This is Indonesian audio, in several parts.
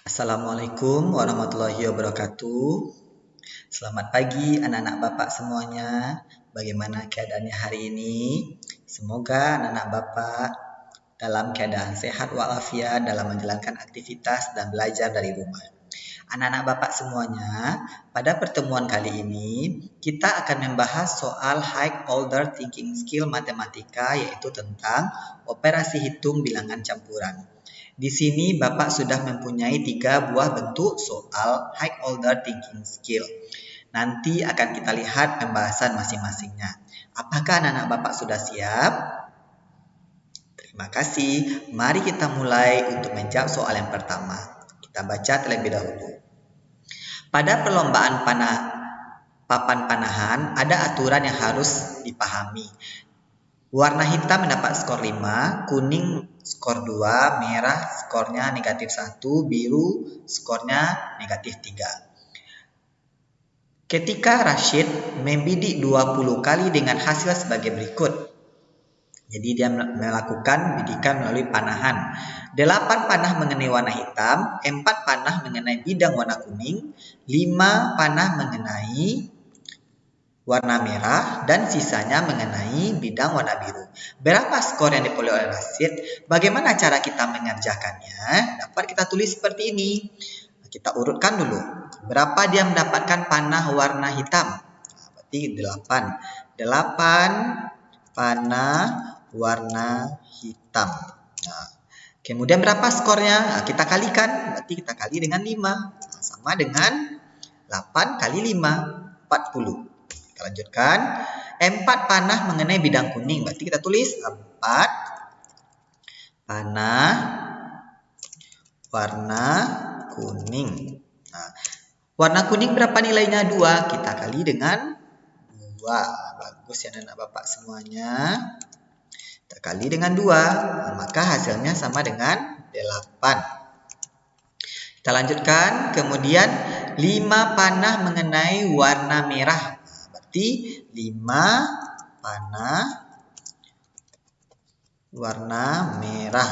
Assalamualaikum warahmatullahi wabarakatuh. Selamat pagi anak-anak Bapak semuanya. Bagaimana keadaannya hari ini? Semoga anak-anak Bapak dalam keadaan sehat walafiat dalam menjalankan aktivitas dan belajar dari rumah. Anak-anak Bapak semuanya, pada pertemuan kali ini kita akan membahas soal high order thinking skill matematika, yaitu tentang operasi hitung bilangan campuran. Di sini Bapak sudah mempunyai 3 buah bentuk soal high order thinking skill. Nanti akan kita lihat pembahasan masing-masingnya. Apakah anak-anak Bapak sudah siap? Terima kasih. Mari kita mulai untuk menjawab soal yang pertama. Kita baca terlebih dahulu. Pada perlombaan papan panahan ada aturan yang harus dipahami. Warna hitam mendapat skor 5, kuning skor 2, merah skornya negatif 1, biru skornya negatif 3. Ketika Rashid membidik 20 kali dengan hasil sebagai berikut. Jadi dia melakukan bidikan melalui panahan. 8 panah mengenai warna hitam, 4 panah mengenai bidang warna kuning, 5 panah mengenai warna merah, dan sisanya mengenai bidang warna biru. Berapa skor yang diperoleh oleh Rashid? Bagaimana cara kita mengerjakannya? Dapat kita tulis seperti ini. Kita urutkan dulu. Berapa dia mendapatkan panah warna hitam? Berarti 8. 8 panah warna hitam. Kemudian berapa skornya? Kita kalikan. Berarti kita kali dengan 5. Sama dengan 8 kali 5. 40. Kita lanjutkan. 4 panah mengenai bidang kuning. Berarti kita tulis 4 panah warna kuning. Warna kuning berapa nilainya? 2. Kita kali dengan 2. Bagus ya anak Bapak semuanya. Kita kali dengan 2. Maka hasilnya sama dengan 8. Kita lanjutkan. Kemudian 5 panah mengenai warna merah. 5 panah warna merah.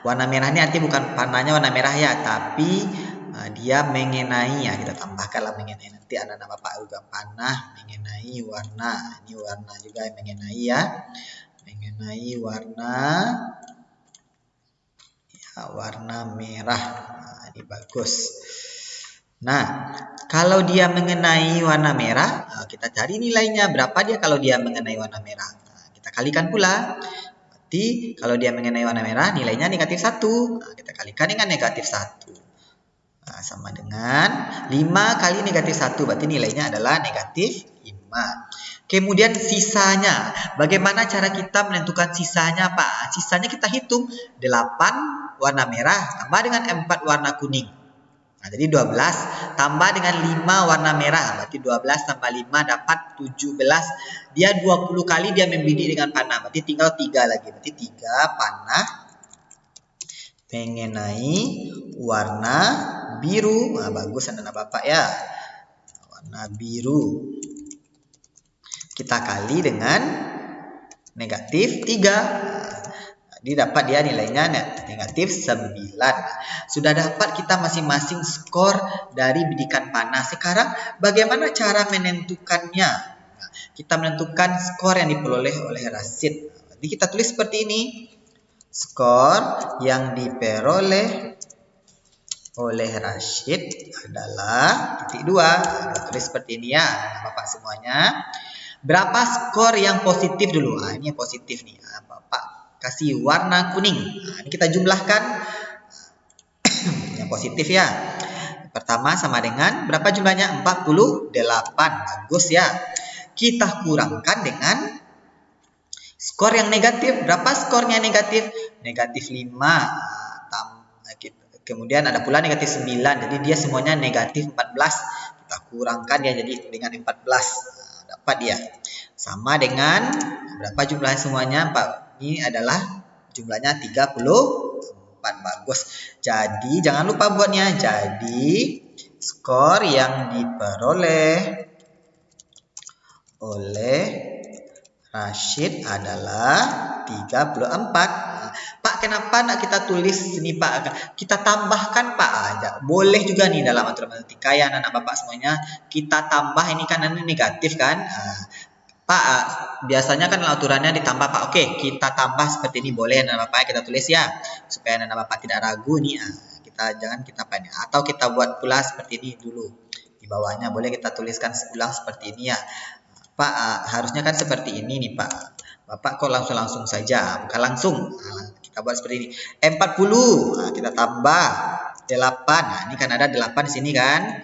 Warna merah ini artinya bukan panahnya warna merah ya, tapi dia mengenai ya. Kita tambahkanlah mengenai. Nanti anak-anak Bapak juga panah mengenai warna. Ini warna juga yang mengenai ya. Mengenai warna merah. Ini bagus. Nah, kalau dia mengenai warna merah, kita cari nilainya. Berapa dia kalau dia mengenai warna merah? Kita kalikan pula. Berarti kalau dia mengenai warna merah, nilainya negatif 1. Kita kalikan dengan negatif 1. Sama dengan 5 kali negatif 1. Berarti nilainya adalah negatif 5. Kemudian sisanya. Bagaimana cara kita menentukan sisanya, Pak? Sisanya kita hitung. 8 warna merah tambah dengan 4 warna kuning. Jadi 12 tambah dengan 5 warna merah. Berarti 12 tambah 5 dapat 17. Dia 20 kali dia membidik dengan panah. Berarti tinggal 3 lagi. Berarti 3 panah mengenai warna biru. Bagus anak-anak Bapak ya. Warna biru. Kita kali dengan negatif 3. Jadi dapat dia nilainya negatif 9. Sudah dapat kita masing-masing skor dari bidikan panah. Sekarang bagaimana cara menentukannya? Kita menentukan skor yang diperoleh oleh Rashid. Jadi kita tulis seperti ini. Skor yang diperoleh oleh Rashid adalah titik 2. Kita tulis seperti ini ya, Bapak semuanya. Berapa skor yang positif dulu? Ini yang positif nih. Bapak kasih warna kuning. Ini kita jumlahkan. Yang positif ya. Pertama sama dengan berapa jumlahnya? 48. Bagus ya. Kita kurangkan dengan skor yang negatif. Berapa skornya negatif? Negatif 5. Kemudian ada pula negatif 9. Jadi dia semuanya negatif 14. Kita kurangkan ya jadi dengan 14. Dapat dia. Sama dengan berapa jumlahnya semuanya? Ini adalah jumlahnya 34. Bagus. Jadi jangan lupa buatnya. Jadi skor yang diperoleh oleh Rashid adalah 34. Pak, kenapa nak kita tulis sini Pak? Kita tambahkan Pak. boleh juga nih dalam aturan matematika ya anak-anak Bapak semuanya, kita tambah ini kan ini negatif kan. Pak, biasanya kan aturannya ditambah Pak. Oke, kita tambah seperti ini boleh anak Bapak, kita tulis ya. Supaya anak Bapak tidak ragu nih. Jangan kita pandai. Atau kita buat pula seperti ini dulu. Di bawahnya boleh kita tuliskan ulang seperti ini ya. Pak, harusnya kan seperti ini nih Pak. Bapak kok langsung saja, bukan langsung. Kita buat seperti ini. 40, kita tambah 8. Nah, ini kan ada 8 di sini kan.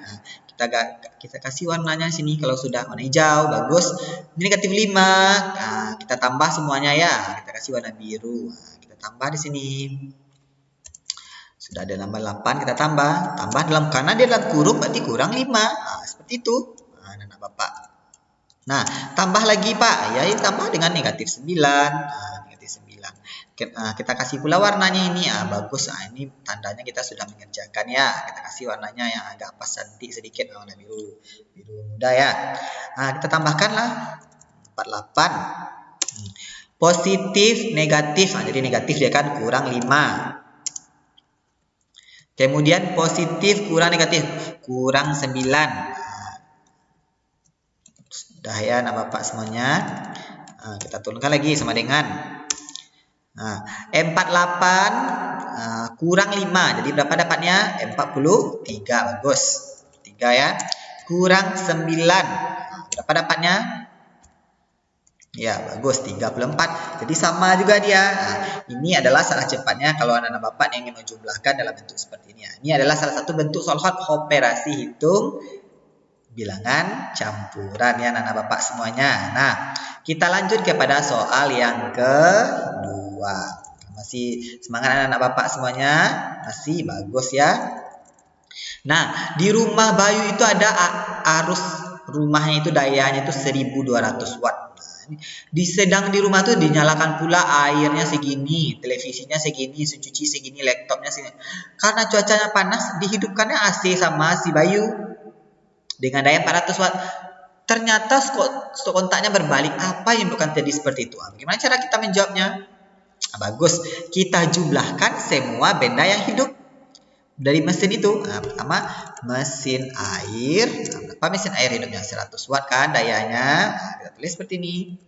Kita kasih warnanya sini kalau sudah warna hijau, bagus. Ini negatif 5. Kita tambah semuanya ya. Kita kasih warna biru. Kita tambah di sini. Sudah ada nambah 8, kita tambah karena dia dalam kurung berarti kurang 5. Seperti itu. Anak Bapak. Nah, tambah lagi Pak, ya tambah dengan negatif 9. Negatif 9. Kita kasih pula warnanya ini, bagus. Ini tandanya kita sudah mengerjakan ya. Kita kasih warnanya yang agak pas sedikit, warna biru muda ya. Kita tambahkanlah 48. Positif, negatif. Jadi negatif dia kan kurang 5. Kemudian positif kurang negatif, kurang 9. Sudah ya anak Bapak semuanya. Kita turunkan lagi sama dengan 48 kurang 5. Jadi berapa dapatnya? 43. Bagus. 3 ya. Kurang 9. Berapa dapatnya? Ya, bagus. 34. Jadi sama juga dia. Ini adalah cara cepatnya kalau anak-anak Bapak yang ingin menjumlahkan dalam bentuk seperti ini. Ini adalah salah satu bentuk solhat operasi hitung bilangan campuran ya anak-anak Bapak semuanya. Nah, kita lanjut kepada soal yang kedua. Masih semangat anak-anak Bapak semuanya? Masih bagus ya. Nah, di rumah Bayu itu ada arus rumahnya itu dayanya itu 1200 watt. Sedang di rumah tuh dinyalakan pula airnya segini, televisinya segini, cuci segini, laptopnya segini. Karena cuacanya panas, dihidupkannya AC sama si Bayu dengan daya 400 watt. Ternyata stok kontaknya berbalik. Apa yang bukan terjadi seperti itu? Bagaimana cara kita menjawabnya? Bagus. Kita jumlahkan semua benda yang hidup dari mesin itu. Pertama, mesin air. Berapa mesin air hidupnya? 100 watt kan dayanya. Kita tulis seperti ini.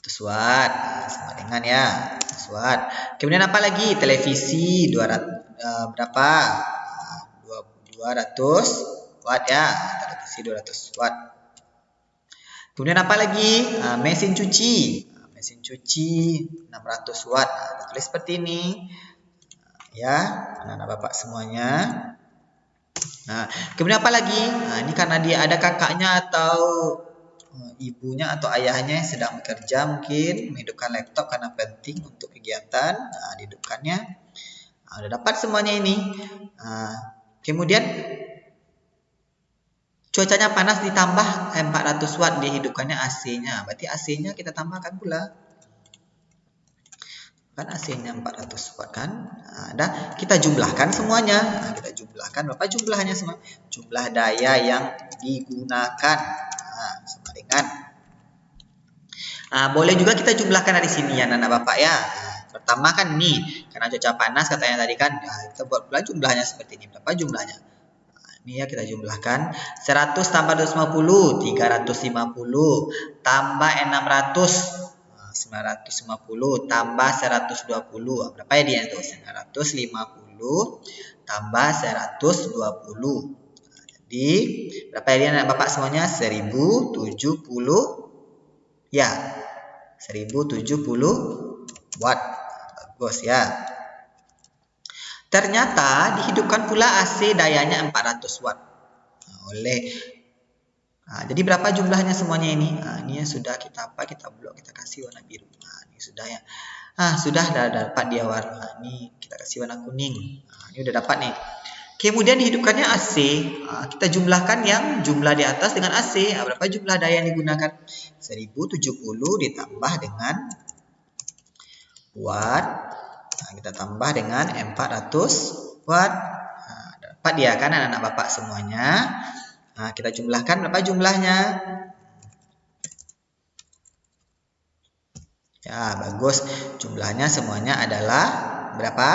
100 watt. Sama dengan ya. 100 watt. Kemudian apa lagi? Televisi 200 berapa? 200 watt ya. Televisi 200 watt. Kemudian apa lagi? Mesin cuci. Mesin cuci 600 watt. Kita tulis seperti ini. Ya, anak-anak Bapak semuanya. Nah, kemudian apa lagi? Ini karena dia ada kakaknya atau ibunya atau ayahnya yang sedang bekerja mungkin menghidupkan laptop karena penting untuk kegiatan. Dihidupkannya. Udah dapat semuanya ini. Kemudian cuacanya panas ditambah 400 watt dihidupkannya AC-nya. Berarti AC-nya kita tambahkan pula. Kan AC-nya 400 watt kan. Kita jumlahkan semuanya. Kita jumlahkan berapa jumlahnya semua? Jumlah daya yang digunakan. Sama dengan. Boleh juga kita jumlahkan dari sini ya anak Bapak ya. Pertama kan nih, karena cuaca panas katanya tadi kan. Kita buat pula jumlahnya seperti ini. Berapa jumlahnya? Ini ya kita jumlahkan. 100 tambah 250, 350 tambah 600. 950 tambah 120. Berapa ya dia itu? 950 tambah 120. Jadi berapa ya dia anak Bapak semuanya? 1070. Ya. 1070 watt. Bagus ya. Ternyata dihidupkan pula AC dayanya 400 watt. Jadi berapa jumlahnya semuanya ini? Ini sudah kita blok, kita kasih warna biru. Ini sudah ya. Sudah dapat dia warna. Ini kita kasih warna kuning. Ini udah dapat nih. Kemudian dihidupkannya AC. Kita jumlahkan yang jumlah di atas dengan AC. Berapa jumlah daya yang digunakan? 1070 ditambah dengan watt. Kita tambah dengan 400 watt. Dapat dia kan anak-anak Bapak semuanya. Kita jumlahkan berapa jumlahnya? Ya, bagus. Jumlahnya semuanya adalah berapa?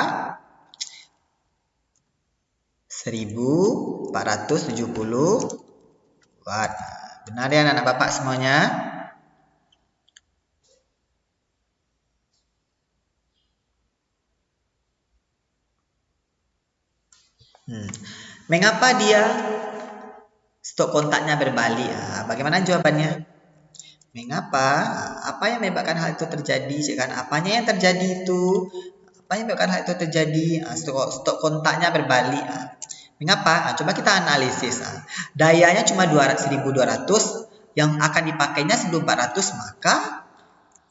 1470 watt. Benar ya anak-anak Bapak semuanya? Mengapa dia stok kontaknya berbalik? Bagaimana jawabannya? Mengapa? Apa yang menyebabkan hal itu terjadi? Apanya yang terjadi itu? Apa yang menyebabkan hal itu terjadi? Stok kontaknya berbalik. Mengapa? Coba kita analisis. Dayanya cuma 1200, yang akan dipakainya 1400, maka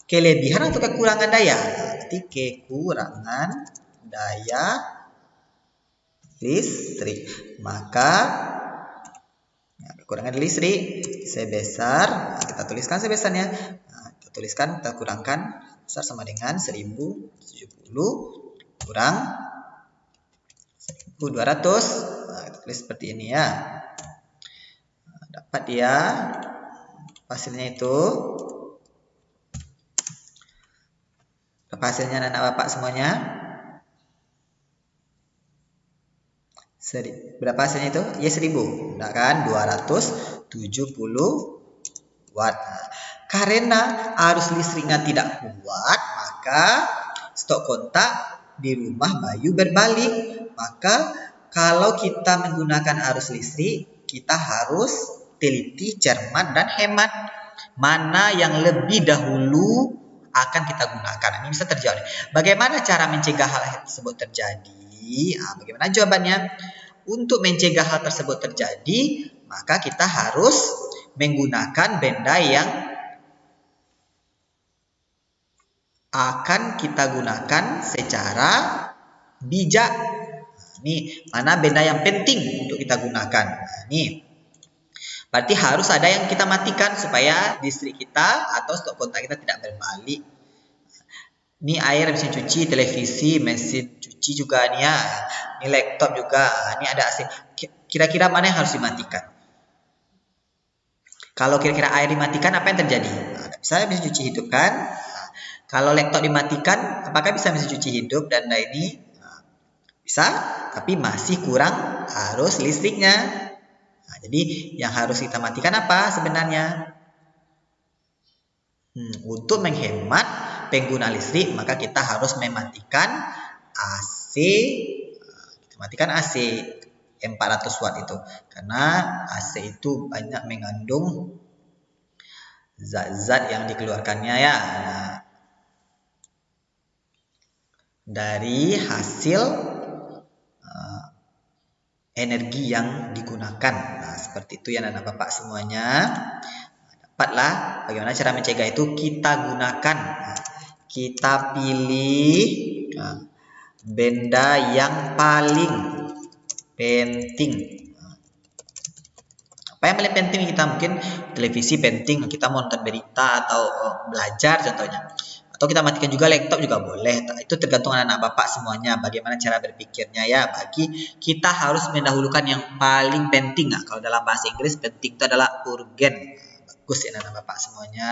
kelebihan atau kekurangan daya? Berarti kekurangan daya listrik. Maka kekurangan listrik sebesar, kita tuliskan sebesarnya. Kita tuliskan, kita kurangkan besar sama dengan 1070 kurang 1200. Kita tulis seperti ini ya. Dapat ya hasilnya itu. Berapa hasilnya anak Bapak semuanya? Berapa hasilnya itu? Ya 1000. Nah kan 270 watt. Karena arus listriknya tidak kuat, maka stok kontak di rumah Bayu berbalik. Maka kalau kita menggunakan arus listrik, kita harus teliti, cermat, dan hemat. Mana yang lebih dahulu akan kita gunakan? Ini bisa terjawab. Bagaimana cara mencegah hal tersebut terjadi? Bagaimana jawabannya? Untuk mencegah hal tersebut terjadi, maka kita harus menggunakan benda yang akan kita gunakan secara bijak. Ini mana benda yang penting untuk kita gunakan. Ini berarti harus ada yang kita matikan supaya listrik kita atau stok kontak kita tidak berbalik. Ini air, mesin cuci, televisi, mesin cuci juga nih ya. Ini laptop juga. Ini ada AC. Kira-kira mana yang harus dimatikan? Kalau kira-kira air dimatikan, apa yang terjadi? Bisa mesin cuci hidup kan? Kalau laptop dimatikan, apakah bisa mesin cuci hidup dan ini? Bisa, tapi masih kurang arus listriknya. Jadi yang harus kita matikan apa sebenarnya? Untuk menghemat pengguna listrik, maka kita harus mematikan AC. Kita matikan AC 400 watt itu. Karena AC itu banyak mengandung zat-zat yang dikeluarkannya ya. Dari hasil energi yang digunakan. Seperti itu ya anak Bapak semuanya. Dapatlah bagaimana cara mencegah itu kita gunakan. Kita pilih benda yang paling penting. Apa yang paling penting kita? Mungkin televisi penting, kita mau nonton berita atau belajar contohnya. Atau kita matikan juga laptop juga boleh. Itu tergantung anak-anak Bapak semuanya. Bagaimana cara berpikirnya ya. Bagi kita harus mendahulukan yang paling penting. Kalau dalam bahasa Inggris penting itu adalah urgen. Bagus ya anak-anak Bapak semuanya.